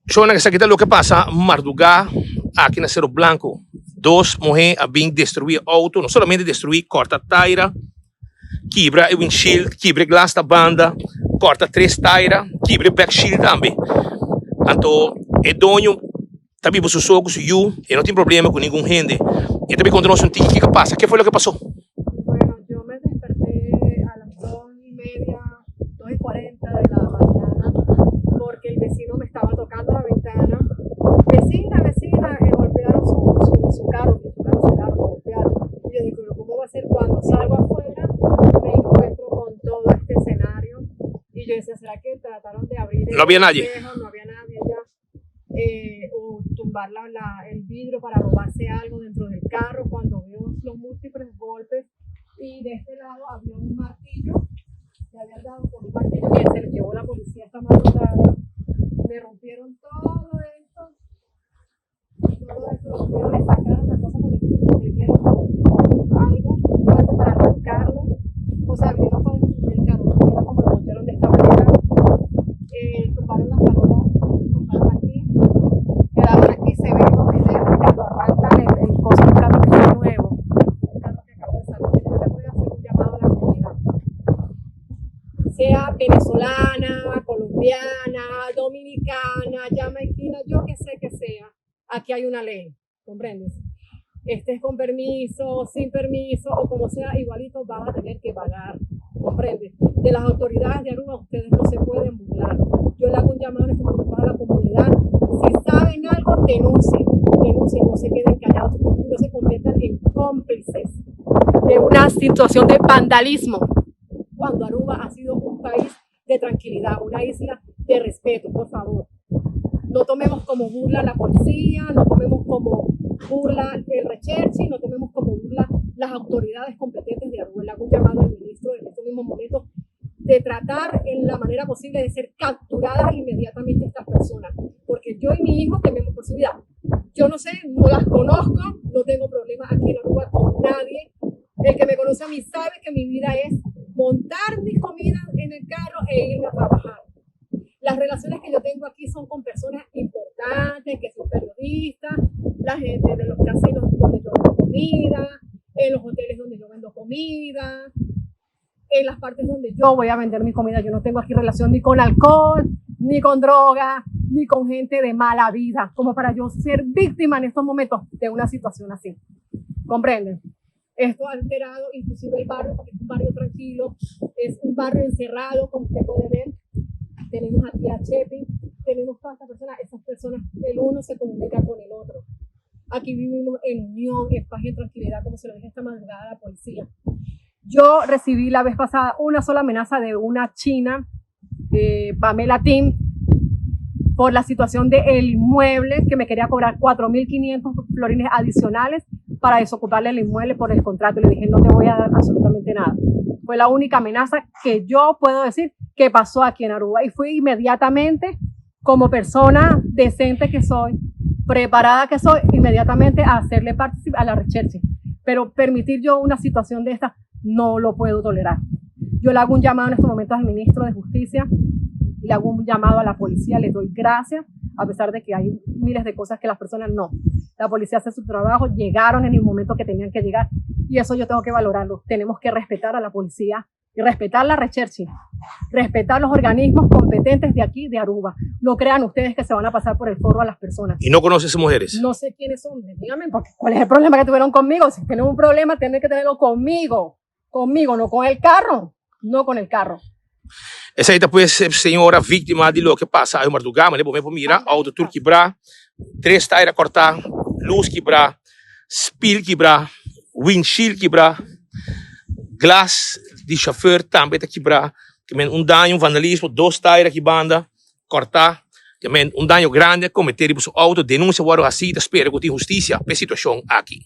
Chona que sabe lo que pasa, madrugada, aqui na Cerro Blanco, duas mulheres havem destruído o auto, não somente destruir, corta taira, quebra o windshield, quebra glass da banda, corta três taira, quebra o backshield também. Então, é dono, também por seus olhos, e não tem problema com nenhum gente. E também quando nós sentimos o que passa, o que foi o que passou? Bueno, yo me desperté a las 2:30, 2:40 de la mañana, porque el vecino me estaba tocando la ventana. Vecina, golpearon su carro, golpearon. Y yo digo, ¿cómo va a ser cuando salgo afuera? Me encuentro con todo este escenario. Y yo decía, ¿será que trataron de abrir No había nadie. espejo? No había nadie ya. O tumbar el vidrio para robarse algo dentro del carro, cuando veo los múltiples golpes. Y de este lado había un martillo, me habían dado con un martillo que se lo llevó la policía esta madrugada. Me rompieron todo esto, me sacaron la cosa con el que me dieron algo fuerte para arrancarlo. O sea, vinieron con el carro, era como lo rompieron de esta manera. Tumbaron las farolas, tumbaron aquí, quedaron aquí, se ven los videos cuando arrancan el coso del carro que es nuevo, un carro que acabo de salir. Yo voy a hacer un llamado a la comunidad, sea venezolana, colombiana, dominicana, jamaiquina, yo que sé que sea, aquí hay una ley, ¿comprendes? Estés con permiso, sin permiso o como sea, igualito vas a tener que pagar, ¿comprendes? De las autoridades de Aruba ustedes no se pueden burlar. Yo le hago un llamado en este momento a la comunidad, si saben algo, denuncien, no se queden callados y no se conviertan en cómplices de una situación de vandalismo, cuando Aruba ha sido un país de tranquilidad, una isla de respeto, por favor. No tomemos como burla la policía, no tomemos como burla el Recherchi, no tomemos como burla las autoridades competentes de Aruba. Le hago un llamado al ministro en estos mismos momentos de tratar en la manera posible de ser capturadas inmediatamente estas personas, porque yo y mi hijo tememos por su vida. Yo no sé, no las conozco, no tengo problema aquí en Aruba con nadie. El que me conoce a mí sabe que mi vida es montar mis comidas en el carro e irme a trabajar. Las relaciones que yo tengo aquí son con personas importantes, que son periodistas, la gente de los casinos donde yo vendo comida, en los hoteles donde yo vendo comida, en las partes donde yo voy a vender mi comida. Yo no tengo aquí relación ni con alcohol, ni con droga, ni con gente de mala vida, como para yo ser víctima en estos momentos de una situación así. ¿Comprenden? Esto ha alterado inclusive el barrio, porque es un barrio tranquilo, es un barrio encerrado, como usted puede ver. Tenemos aquí a Chepi, tenemos tantas personas, esas personas, el uno se comunica con el otro. Aquí vivimos en unión, en paz y en tranquilidad, como se lo dije esta madrugada a la policía. Yo recibí la vez pasada una sola amenaza de una china, Pamela Tim, por la situación del inmueble, que me quería cobrar 4.500 florines adicionales para desocuparle el inmueble por el contrato. Y le dije, no te voy a dar absolutamente nada. Fue la única amenaza que yo puedo decir que pasó aquí en Aruba. Y fui inmediatamente, como persona decente que soy, preparada que soy, inmediatamente a hacerle participar a la Recherchi. Pero permitir yo una situación de esta, no lo puedo tolerar. Yo le hago un llamado en estos momentos al ministro de Justicia, le hago un llamado a la policía, les doy gracias, a pesar de que hay miles de cosas que las personas no. La policía hace su trabajo, llegaron en el momento que tenían que llegar, y eso yo tengo que valorarlo. Tenemos que respetar a la policía y respetar la Recherchi, respetar los organismos competentes de aquí, de Aruba. No crean ustedes que se van a pasar por el forro a las personas. ¿Y no conoces esas mujeres? No sé quiénes son, díganme, porque ¿cuál es el problema que tuvieron conmigo? Si tienen un problema, tienen que tenerlo conmigo, no con el carro, no con el carro. Essa aí depois senhora vítima de lo que passa aí madrugada, mas depois mira, auto tudo quebrar, três tires cortar, luz quebrar, spill quebrar, windshield quebrar, glass de chauffeur também quebrar, também dano, vandalismo, dois tires que banda, cortar, também dano grande, cometer o auto, denúncia o assim, espera que tem justiça para a situação aqui.